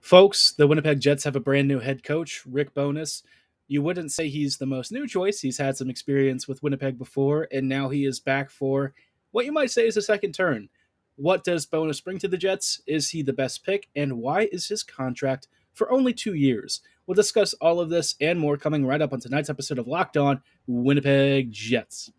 Folks, the Winnipeg Jets have a brand new head coach, Rick Bowness. You wouldn't say he's the most new choice. He's had some experience with Winnipeg before, and now he is back for what you might say is a second turn. What does Bowness bring to the Jets? Is he the best pick? And why is his contract for only 2 years? We'll discuss all of this and more coming right up on tonight's episode of Locked On Winnipeg Jets.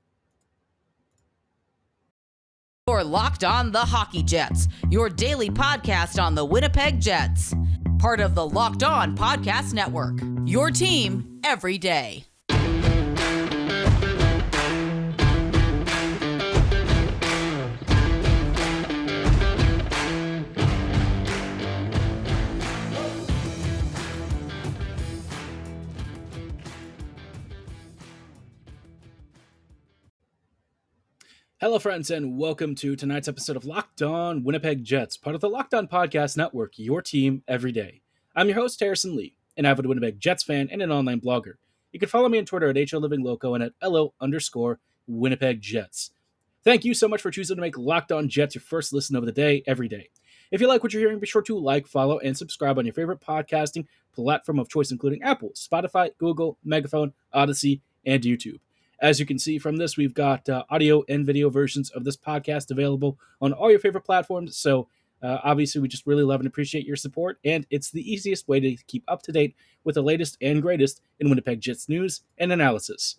You're Locked On the Hockey Jets, your daily podcast on the Winnipeg Jets. Part of the Locked On Podcast Network, your team every day. Hello, friends, and welcome to tonight's episode of Locked On Winnipeg Jets, part of the Locked On Podcast Network, your team every day. I'm your host, Harrison Lee, an avid Winnipeg Jets fan and an online blogger. You can follow me on Twitter at HLLivingLoco and at LO_Winnipeg Jets. Thank you so much for choosing to make Locked On Jets your first listen of the day every day. If you like what you're hearing, be sure to like, follow, and subscribe on your favorite podcasting platform of choice, including Apple, Spotify, Google, Megaphone, Odyssey, and YouTube. As you can see from this, we've got audio and video versions of this podcast available on all your favorite platforms. So obviously, we just really love and appreciate your support. And it's the easiest way to keep up to date with the latest and greatest in Winnipeg Jets news and analysis.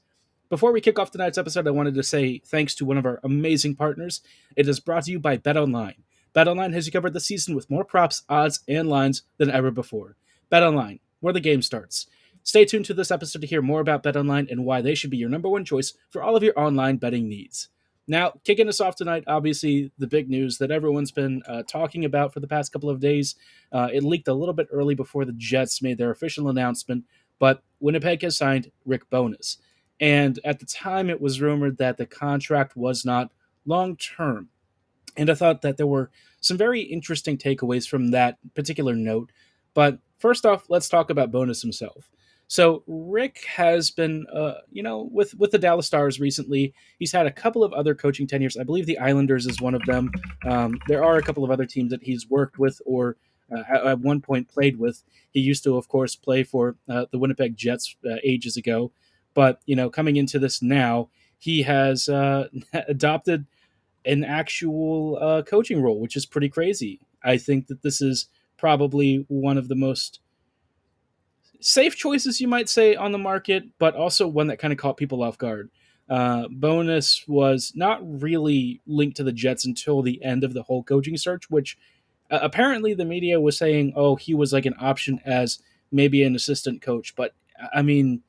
Before we kick off tonight's episode, I wanted to say thanks to one of our amazing partners. It is brought to you by BetOnline. BetOnline has you covered this season with more props, odds, and lines than ever before. BetOnline, where the game starts. Stay tuned to this episode to hear more about BetOnline and why they should be your number one choice for all of your online betting needs. Now, kicking us off tonight, obviously the big news that everyone's been talking about for the past couple of days. It leaked a little bit early before the Jets made their official announcement, but Winnipeg has signed Rick Bowness. And at the time, it was rumored that the contract was not long-term. And I thought that there were some very interesting takeaways from that particular note. But first off, let's talk about Bowness himself. So Rick has been, with the Dallas Stars recently. He's had a couple of other coaching tenures. I believe the Islanders is one of them. There are a couple of other teams that he's worked with or at one point played with. He used to, of course, play for the Winnipeg Jets ages ago. But, coming into this now, he has adopted an actual coaching role, which is pretty crazy. I think that this is probably one of the most safe choices, you might say, on the market, but also one that kind of caught people off guard. Bowness was not really linked to the Jets until the end of the whole coaching search, which apparently the media was saying, he was like an option as maybe an assistant coach. But, I mean,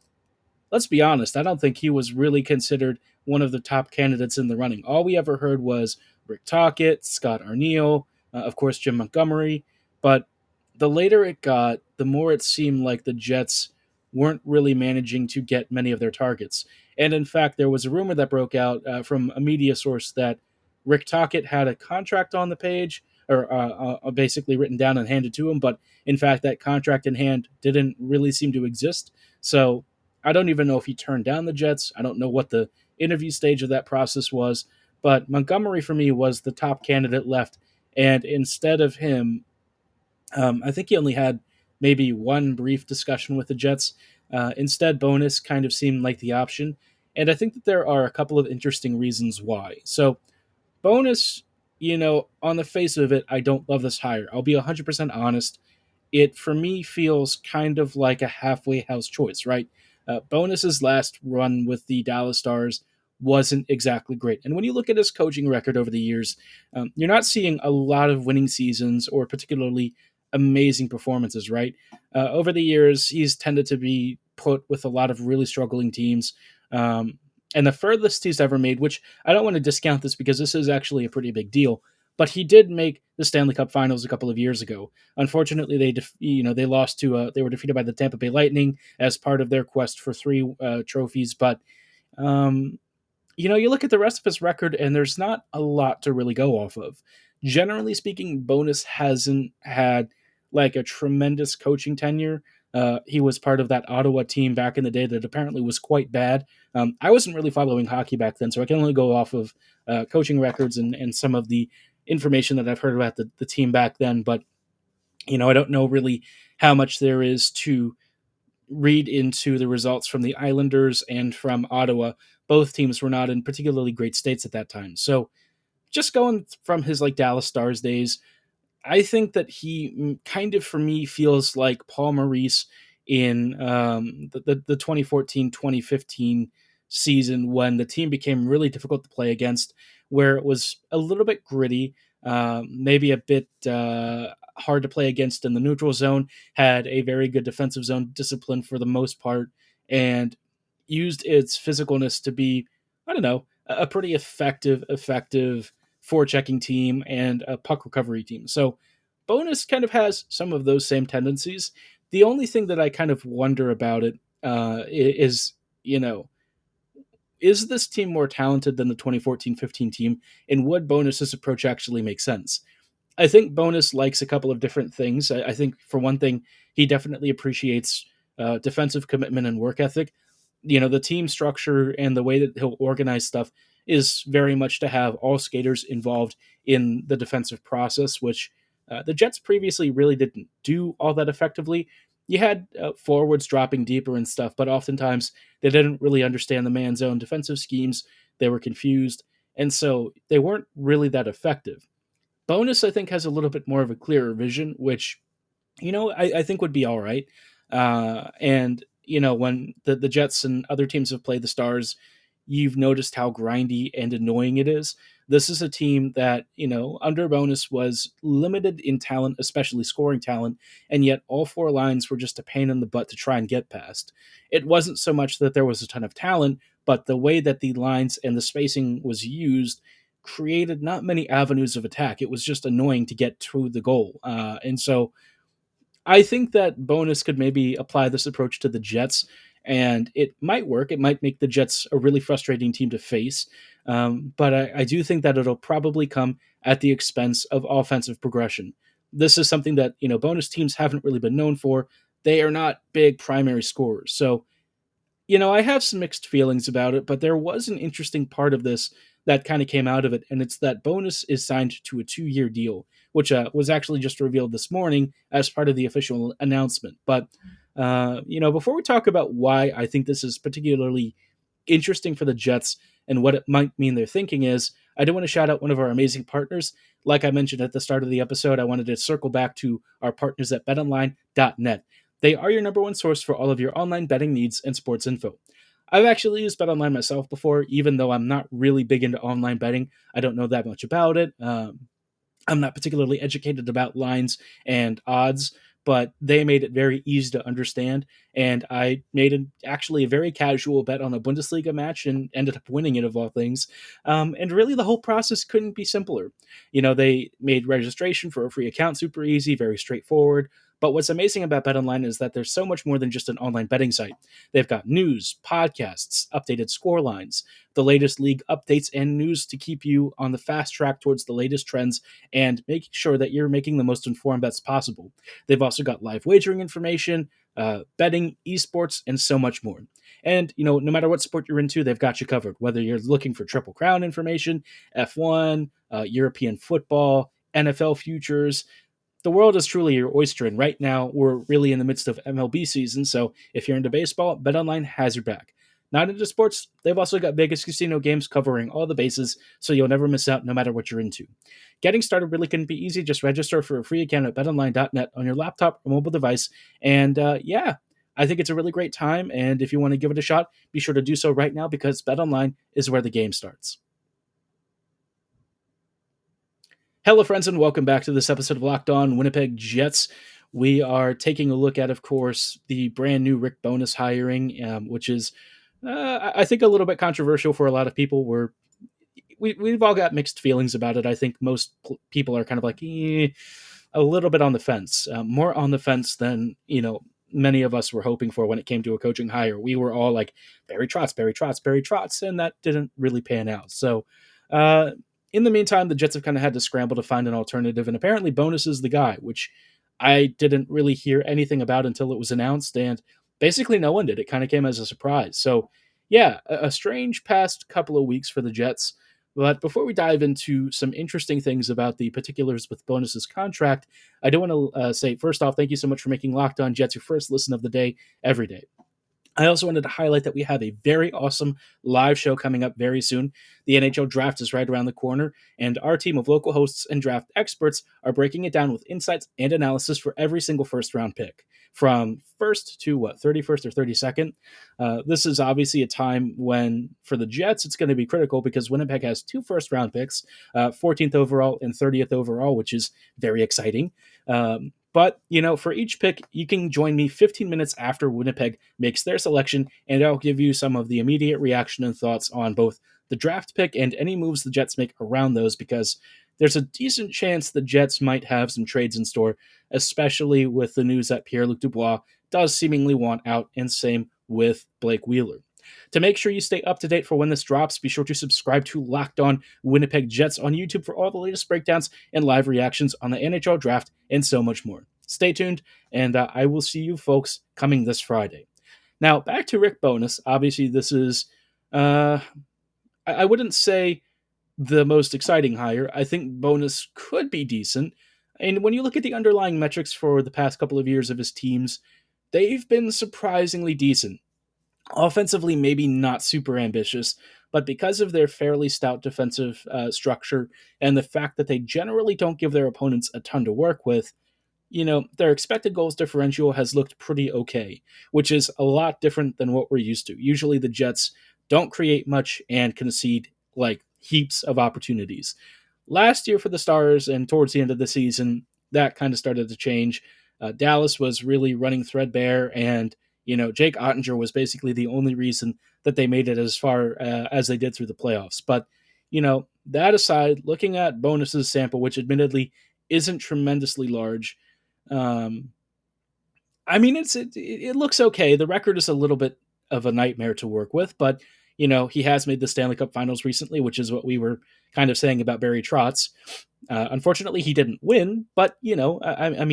let's be honest, I don't think he was really considered one of the top candidates in the running. All we ever heard was Rick Tocchet, Scott Arniel, of course, Jim Montgomery, but the later it got, the more it seemed like the Jets weren't really managing to get many of their targets. And in fact, there was a rumor that broke out from a media source that Rick Tocchet had a contract on the page, or basically written down and handed to him, but in fact, that contract in hand didn't really seem to exist. So I don't even know if he turned down the Jets. I don't know what the interview stage of that process was, but Montgomery for me was the top candidate left. And instead of him, I think he only had maybe one brief discussion with the Jets. Instead, Bowness kind of seemed like the option. And I think that there are a couple of interesting reasons why. So Bowness, on the face of it, I don't love this hire. I'll be 100% honest. It, for me, feels kind of like a halfway house choice, right? Bowness's last run with the Dallas Stars wasn't exactly great. And when you look at his coaching record over the years, you're not seeing a lot of winning seasons or particularly amazing performances, right? Over the years, he's tended to be put with a lot of really struggling teams. And the furthest he's ever made, which I don't want to discount this because this is actually a pretty big deal, but he did make the Stanley Cup Finals a couple of years ago. Unfortunately, they lost to they were defeated by the Tampa Bay Lightning as part of their quest for 3 trophies. But you look at the rest of his record, and there's not a lot to really go off of. Generally speaking, Bowness hasn't had like a tremendous coaching tenure. He was part of that Ottawa team back in the day that apparently was quite bad. I wasn't really following hockey back then, so I can only go off of coaching records and some of the information that I've heard about the team back then. But I don't know really how much there is to read into the results from the Islanders and from Ottawa. Both teams were not in particularly great states at that time. So just going from his like Dallas Stars days, I think that he kind of, for me, feels like Paul Maurice in the 2014-2015 season when the team became really difficult to play against, where it was a little bit gritty, maybe a bit hard to play against in the neutral zone, had a very good defensive zone discipline for the most part, and used its physicalness to be, I don't know, a pretty effective forechecking team and a puck recovery team. So Bonus kind of has some of those same tendencies. The only thing that I kind of wonder about it is, you know, is this team more talented than the 2014-15 team? And would Bonus's approach actually make sense? I think Bonus likes a couple of different things. I think, for one thing, he definitely appreciates defensive commitment and work ethic. The team structure and the way that he'll organize stuff is very much to have all skaters involved in the defensive process, which the Jets previously really didn't do all that effectively. You had forwards dropping deeper and stuff, but oftentimes they didn't really understand the man zone defensive schemes. They were confused, and so they weren't really that effective. Bonus, I think, has a little bit more of a clearer vision, which I think would be all right. And when the Jets and other teams have played the Stars, you've noticed how grindy and annoying it is. This is a team that under Bonus was limited in talent, especially scoring talent, and yet all four lines were just a pain in the butt to try and get past. It wasn't so much that there was a ton of talent, but the way that the lines and the spacing was used created not many avenues of attack. It was just annoying to get to the goal. And so I think that Bonus could maybe apply this approach to the Jets, and it might work. It might make the Jets a really frustrating team to face. But I do think that it'll probably come at the expense of offensive progression. This is something that, Bonus teams haven't really been known for. They are not big primary scorers. So I have some mixed feelings about it, but there was an interesting part of this that kind of came out of it, and it's that Bonus is signed to a 2-year deal, which was actually just revealed this morning as part of the official announcement. But before we talk about why I think this is particularly interesting for the Jets and what it might mean their thinking is, I do want to shout out one of our amazing partners. Like I mentioned at the start of the episode, I wanted to circle back to our partners at BetOnline.net. They are your number one source for all of your online betting needs and sports info. I've actually used BetOnline myself before, even though I'm not really big into online betting. I don't know that much about it. I'm not particularly educated about lines and odds, but they made it very easy to understand. And I made actually a very casual bet on a Bundesliga match and ended up winning it, of all things. And really, the whole process couldn't be simpler. They made registration for a free account super easy, very straightforward. But what's amazing about BetOnline is that there's so much more than just an online betting site. They've got news, podcasts, updated score lines, the latest league updates and news to keep you on the fast track towards the latest trends and making sure that you're making the most informed bets possible. They've also got live wagering information, betting, esports, and so much more. And, no matter what sport you're into, they've got you covered. Whether you're looking for Triple Crown information, F1, European football, NFL futures, the world is truly your oyster, and right now we're really in the midst of MLB season, so if you're into baseball, BetOnline has your back. Not into sports, they've also got Vegas casino games covering all the bases, so you'll never miss out no matter what you're into. Getting started really can be easy. Just register for a free account at betonline.net on your laptop or mobile device, and I think it's a really great time, and if you want to give it a shot, be sure to do so right now because BetOnline is where the game starts. Hello, friends, and welcome back to this episode of Locked On Winnipeg Jets. We are taking a look at, of course, the brand new Rick Bowness hiring, which is, I think, a little bit controversial for a lot of people. We've all got mixed feelings about it. I think most people are kind of like a little bit on the fence, more on the fence than many of us were hoping for when it came to a coaching hire. We were all like Barry Trotz, and that didn't really pan out. So. In the meantime, the Jets have kind of had to scramble to find an alternative, and apparently Bowness is the guy, which I didn't really hear anything about until it was announced, and basically no one did. It kind of came as a surprise. So, yeah, a strange past couple of weeks for the Jets, But before we dive into some interesting things about the particulars with Bonus's contract, I do want to say, first off, thank you so much for making Locked On Jets your first listen of the day every day. I also wanted to highlight that we have a very awesome live show coming up very soon. The NHL draft is right around the corner, and our team of local hosts and draft experts are breaking it down with insights and analysis for every single first round pick, from first to 31st or 32nd. This is obviously a time when, for the Jets, it's going to be critical because Winnipeg has two first round picks, 14th overall and 30th overall, which is very exciting. But, for each pick, you can join me 15 minutes after Winnipeg makes their selection, and I'll give you some of the immediate reaction and thoughts on both the draft pick and any moves the Jets make around those, because there's a decent chance the Jets might have some trades in store, especially with the news that Pierre-Luc Dubois does seemingly want out, and same with Blake Wheeler. To make sure you stay up to date for when this drops, be sure to subscribe to Locked On Winnipeg Jets on YouTube for all the latest breakdowns and live reactions on the NHL draft and so much more. Stay tuned, and I will see you folks coming this Friday. Now, back to Rick Bowness. Obviously, this is, I wouldn't say the most exciting hire. I think Bowness could be decent. And when you look at the underlying metrics for the past couple of years of his teams, they've been surprisingly decent. Offensively, maybe not super ambitious, but because of their fairly stout defensive structure and the fact that they generally don't give their opponents a ton to work with, their expected goals differential has looked pretty okay, which is a lot different than what we're used to. Usually the Jets don't create much and concede like heaps of opportunities. Last year for the Stars and towards the end of the season, that kind of started to change. Dallas was really running threadbare, and Jake Ottinger was basically the only reason that they made it as far as they did through the playoffs. But, that aside, looking at Bonus's sample, which admittedly isn't tremendously large, it looks okay. The record is a little bit of a nightmare to work with, but, he has made the Stanley Cup Finals recently, which is what we were kind of saying about Barry Trotz. Unfortunately, he didn't win, but,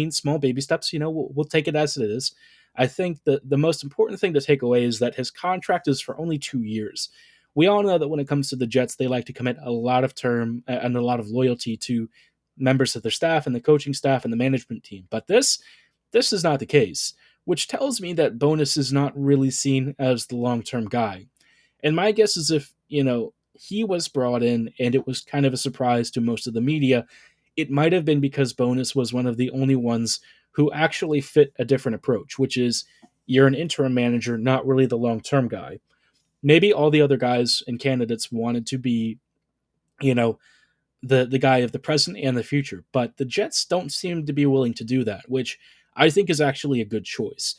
small baby steps, we'll take it as it is. I think that the most important thing to take away is that his contract is for only 2 years. We all know that when it comes to the Jets, they like to commit a lot of term and a lot of loyalty to members of their staff and the coaching staff and the management team. But this is not the case, which tells me that Bowness is not really seen as the long-term guy. And my guess is if, he was brought in and it was kind of a surprise to most of the media, it might have been because Bowness was one of the only ones who actually fit a different approach, which is you're an interim manager, not really the long-term guy. Maybe all the other guys and candidates wanted to be, the guy of the present and the future, but the Jets don't seem to be willing to do that, which I think is actually a good choice.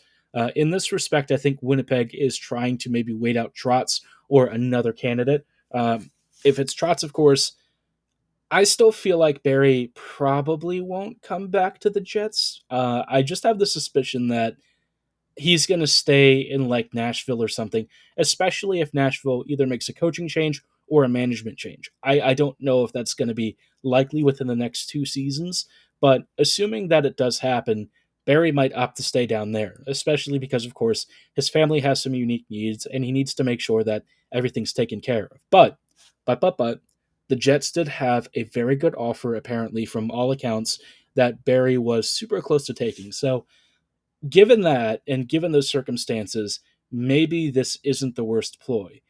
In this respect, I think Winnipeg is trying to maybe wait out Trotz or another candidate. If it's Trotz, of course, I still feel like Barry probably won't come back to the Jets. I just have the suspicion that he's going to stay in like Nashville or something, especially if Nashville either makes a coaching change or a management change. I don't know if that's going to be likely within the next 2 seasons, but assuming that it does happen, Barry might opt to stay down there, especially because, of course, his family has some unique needs and he needs to make sure that everything's taken care of. But, the Jets did have a very good offer, apparently, from all accounts, that Barry was super close to taking. So, given that, and given those circumstances, maybe this isn't the worst ploy.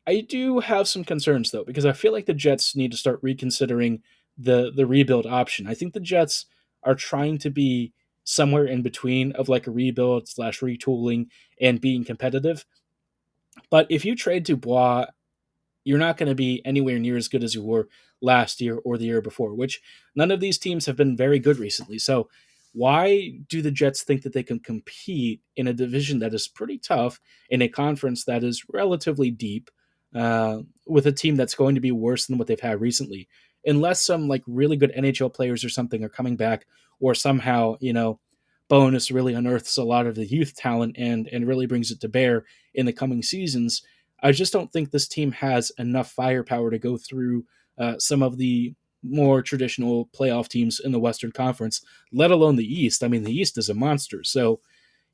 I do have some concerns, though, because I feel like the Jets need to start reconsidering the rebuild option. I think the Jets are trying to be somewhere in between of like a rebuild / retooling and being competitive. But if you trade Dubois, you're not going to be anywhere near as good as you were last year or the year before, which none of these teams have been very good recently. So why do the Jets think that they can compete in a division that is pretty tough, in a conference that is relatively deep, with a team that's going to be worse than what they've had recently? Unless some like really good NHL players or something are coming back, or somehow, Bowness really unearths a lot of the youth talent and really brings it to bear in the coming seasons. I just don't think this team has enough firepower to go through some of the more traditional playoff teams in the Western Conference, let alone the East. I mean, the East is a monster. So,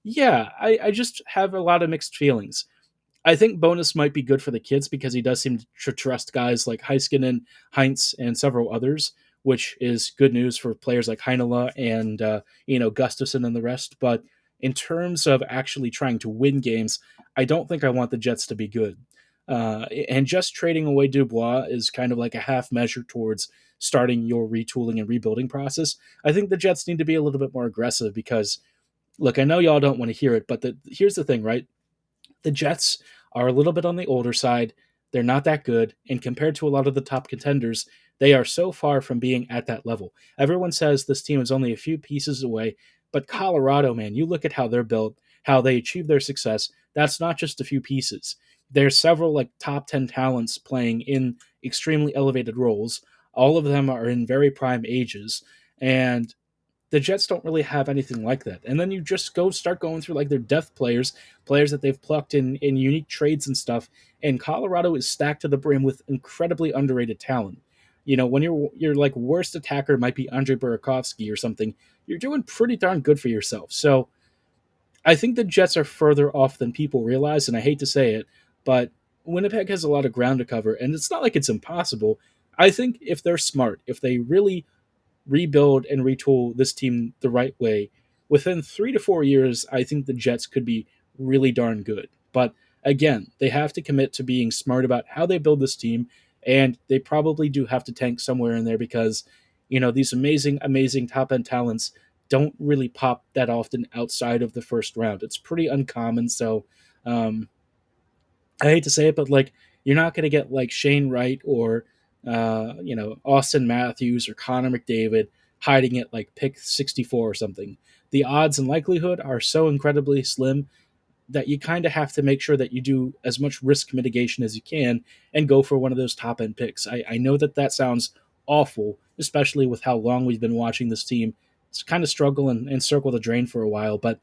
yeah, I just have a lot of mixed feelings. I think Bonus might be good for the kids because he does seem to trust guys like Heiskanen, Heinz, and several others, which is good news for players like Heinola and Gustafson and the rest. But in terms of actually trying to win games, I don't think I want the Jets to be good. And just trading away Dubois is kind of like a half measure towards starting your retooling and rebuilding process. I think the Jets need to be a little bit more aggressive because, look, I know y'all don't want to hear it, but here's the thing, right? The Jets are a little bit on the older side. They're not that good. And compared to a lot of the top contenders, they are so far from being at that level. Everyone says this team is only a few pieces away. But Colorado, man, you look at how they're built, how they achieve their success. That's not just a few pieces. There's several like top 10 talents playing in extremely elevated roles. All of them are in very prime ages. And the Jets don't really have anything like that. And then you just start going through like their depth players, players that they've plucked in unique trades and stuff. And Colorado is stacked to the brim with incredibly underrated talent. When your like worst attacker might be Andre Burakovsky or something, you're doing pretty darn good for yourself. So I think the Jets are further off than people realize, and I hate to say it, but Winnipeg has a lot of ground to cover, and it's not like it's impossible. I think if they're smart, if they really rebuild and retool this team the right way, within 3 to 4 years, I think the Jets could be really darn good. But again, they have to commit to being smart about how they build this team, and they probably do have to tank somewhere in there because, these amazing, amazing top end talents don't really pop that often outside of the first round. It's pretty uncommon. So, um, I hate to say it, but like you're not going to get like Shane Wright or Austin Matthews or Connor McDavid hiding at like pick 64 or something. The odds and likelihood are so incredibly slim that you kind of have to make sure that you do as much risk mitigation as you can and go for one of those top end picks. I know that sounds awful, especially with how long we've been watching this team. It's kind of struggle and circle the drain for a while, but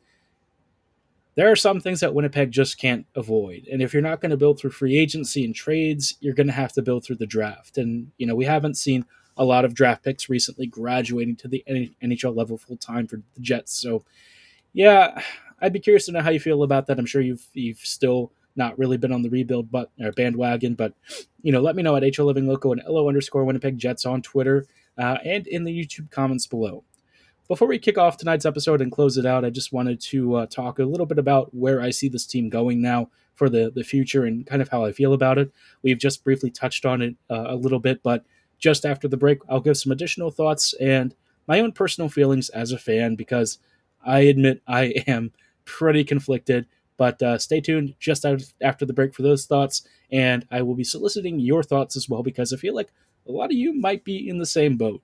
there are some things that Winnipeg just can't avoid. And if you're not going to build through free agency and trades, you're going to have to build through the draft. And, we haven't seen a lot of draft picks recently graduating to the NHL level full time for the Jets. So, yeah, I'd be curious to know how you feel about that. I'm sure you've still not really been on the rebuild bandwagon, but, let me know at HLivingLoco and LO_Winnipeg Jets on Twitter and in the YouTube comments below. Before we kick off tonight's episode and close it out, I just wanted to talk a little bit about where I see this team going now for the future and kind of how I feel about it. We've just briefly touched on it a little bit, but just after the break, I'll give some additional thoughts and my own personal feelings as a fan because I admit I am pretty conflicted. But stay tuned just after the break for those thoughts, and I will be soliciting your thoughts as well because I feel like a lot of you might be in the same boat.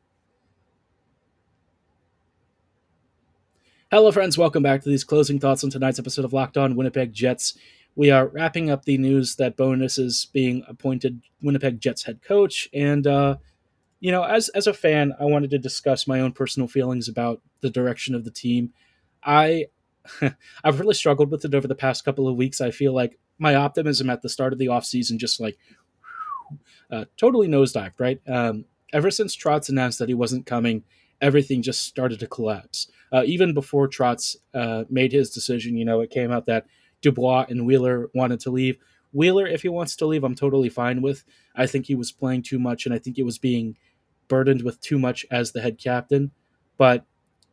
Hello, friends. Welcome back to these closing thoughts on tonight's episode of Locked On Winnipeg Jets. We are wrapping up the news that Bowness is being appointed Winnipeg Jets head coach. And, as a fan, I wanted to discuss my own personal feelings about the direction of the team. I, I've really struggled with it over the past couple of weeks. I feel like my optimism at the start of the offseason just like totally nosedived, right? Ever since Trotz announced that he wasn't coming, everything just started to collapse. Even before Trotz made his decision, it came out that Dubois and Wheeler wanted to leave. Wheeler, if he wants to leave, I'm totally fine with. I think he was playing too much, and I think he was being burdened with too much as the head captain. But,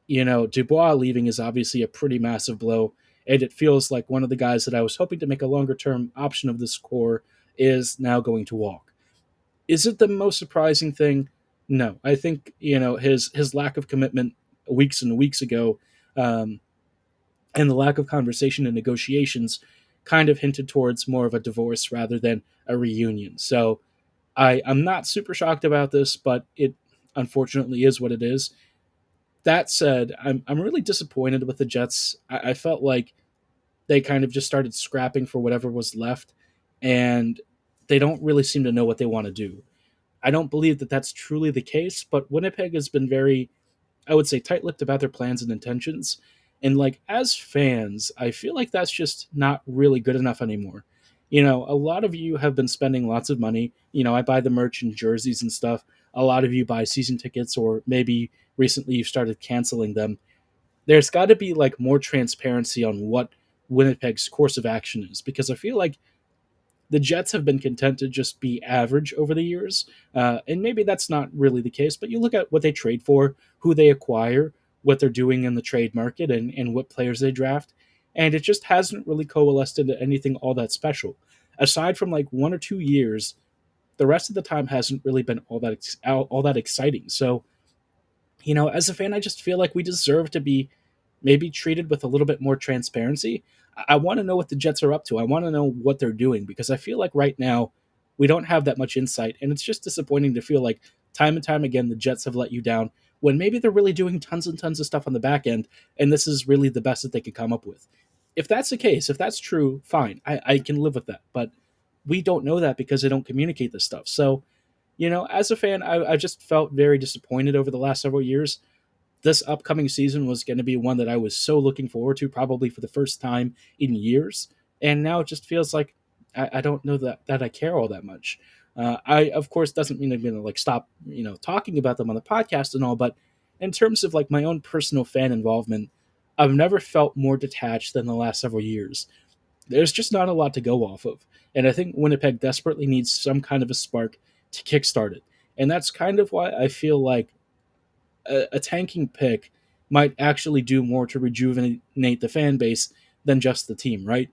Dubois leaving is obviously a pretty massive blow, and it feels like one of the guys that I was hoping to make a longer-term option of this core is now going to walk. Is it the most surprising thing? No. I think, his lack of commitment weeks and weeks ago and the lack of conversation and negotiations kind of hinted towards more of a divorce rather than a reunion. So I'm not super shocked about this, but it unfortunately is what it is. That said, I'm really disappointed with the Jets. I felt like they kind of just started scrapping for whatever was left, and they don't really seem to know what they want to do. I don't believe that that's truly the case, but Winnipeg has been very, I would say, tight-lipped about their plans and intentions. And like as fans, I feel like that's just not really good enough anymore. A lot of you have been spending lots of money. I buy the merch and jerseys and stuff. A lot of you buy season tickets, or maybe recently you've started canceling them. There's got to be like more transparency on what Winnipeg's course of action is, because I feel like The Jets have been content to just be average over the years, and maybe that's not really the case. But you look at what they trade for, who they acquire, what they're doing in the trade market, and what players they draft, and it just hasn't really coalesced into anything all that special. Aside from like 1 or 2 years, the rest of the time hasn't really been all that exciting. So, as a fan, I just feel like we deserve to be maybe treated with a little bit more transparency. I want to know what the Jets are up to. I want to know what they're doing because I feel like right now we don't have that much insight, and it's just disappointing to feel like time and time again the Jets have let you down when maybe they're really doing tons and tons of stuff on the back end, and this is really the best that they could come up with. If that's the case, if that's true, fine, I can live with that. But we don't know that because they don't communicate this stuff. So, as a fan, I just felt very disappointed over the last several years. This upcoming season was going to be one that I was so looking forward to, probably for the first time in years. And now it just feels like I don't know that I care all that much. I, of course, doesn't mean I'm going to like stop, talking about them on the podcast and all. But in terms of like my own personal fan involvement, I've never felt more detached than the last several years. There's just not a lot to go off of. And I think Winnipeg desperately needs some kind of a spark to kickstart it. And that's kind of why I feel like a tanking pick might actually do more to rejuvenate the fan base than just the team, right?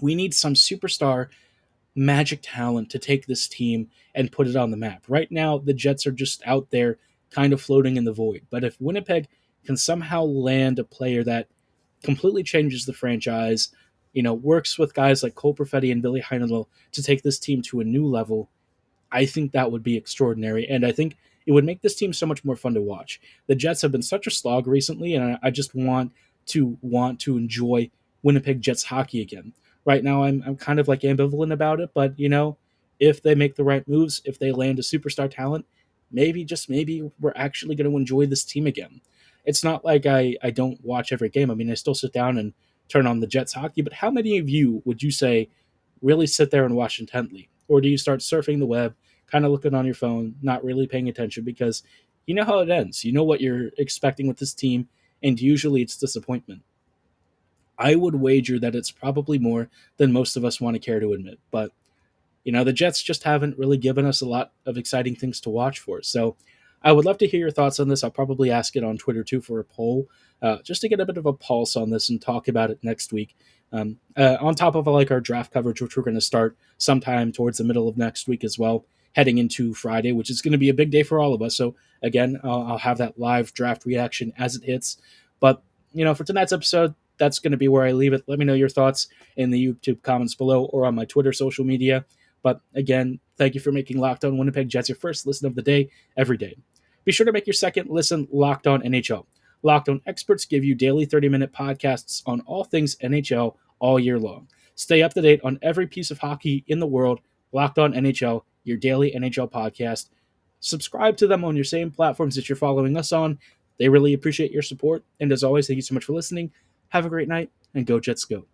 We need some superstar magic talent to take this team and put it on the map. Right now, the Jets are just out there kind of floating in the void. But if Winnipeg can somehow land a player that completely changes the franchise, works with guys like Cole Perfetti and Billy Heinenl to take this team to a new level, I think that would be extraordinary. And I think it would make this team so much more fun to watch. The Jets have been such a slog recently, and I just want to enjoy Winnipeg Jets hockey again. Right now, I'm kind of like ambivalent about it, but if they make the right moves, if they land a superstar talent, maybe just maybe we're actually going to enjoy this team again. It's not like I don't watch every game. I mean, I still sit down and turn on the Jets hockey, but how many of you would you say really sit there and watch intently? Or do you start surfing the web, kind of looking on your phone, not really paying attention because you know how it ends. You know what you're expecting with this team, and usually it's disappointment. I would wager that it's probably more than most of us want to care to admit. But, the Jets just haven't really given us a lot of exciting things to watch for. So I would love to hear your thoughts on this. I'll probably ask it on Twitter too for a poll, just to get a bit of a pulse on this and talk about it next week. On top of like our draft coverage, which we're going to start sometime towards the middle of next week as well, heading into Friday, which is going to be a big day for all of us. So again, I'll have that live draft reaction as it hits. But for tonight's episode, that's going to be where I leave it. Let me know your thoughts in the YouTube comments below or on my Twitter social media. But again, thank you for making Locked On Winnipeg Jets your first listen of the day every day. Be sure to make your second listen Locked On NHL. Locked On experts give you daily 30-minute podcasts on all things NHL all year long. Stay up to date on every piece of hockey in the world. Locked On NHL, your daily NHL podcast. Subscribe to them on your same platforms that you're following us on. They really appreciate your support. And as always, thank you so much for listening. Have a great night, and go Jets go.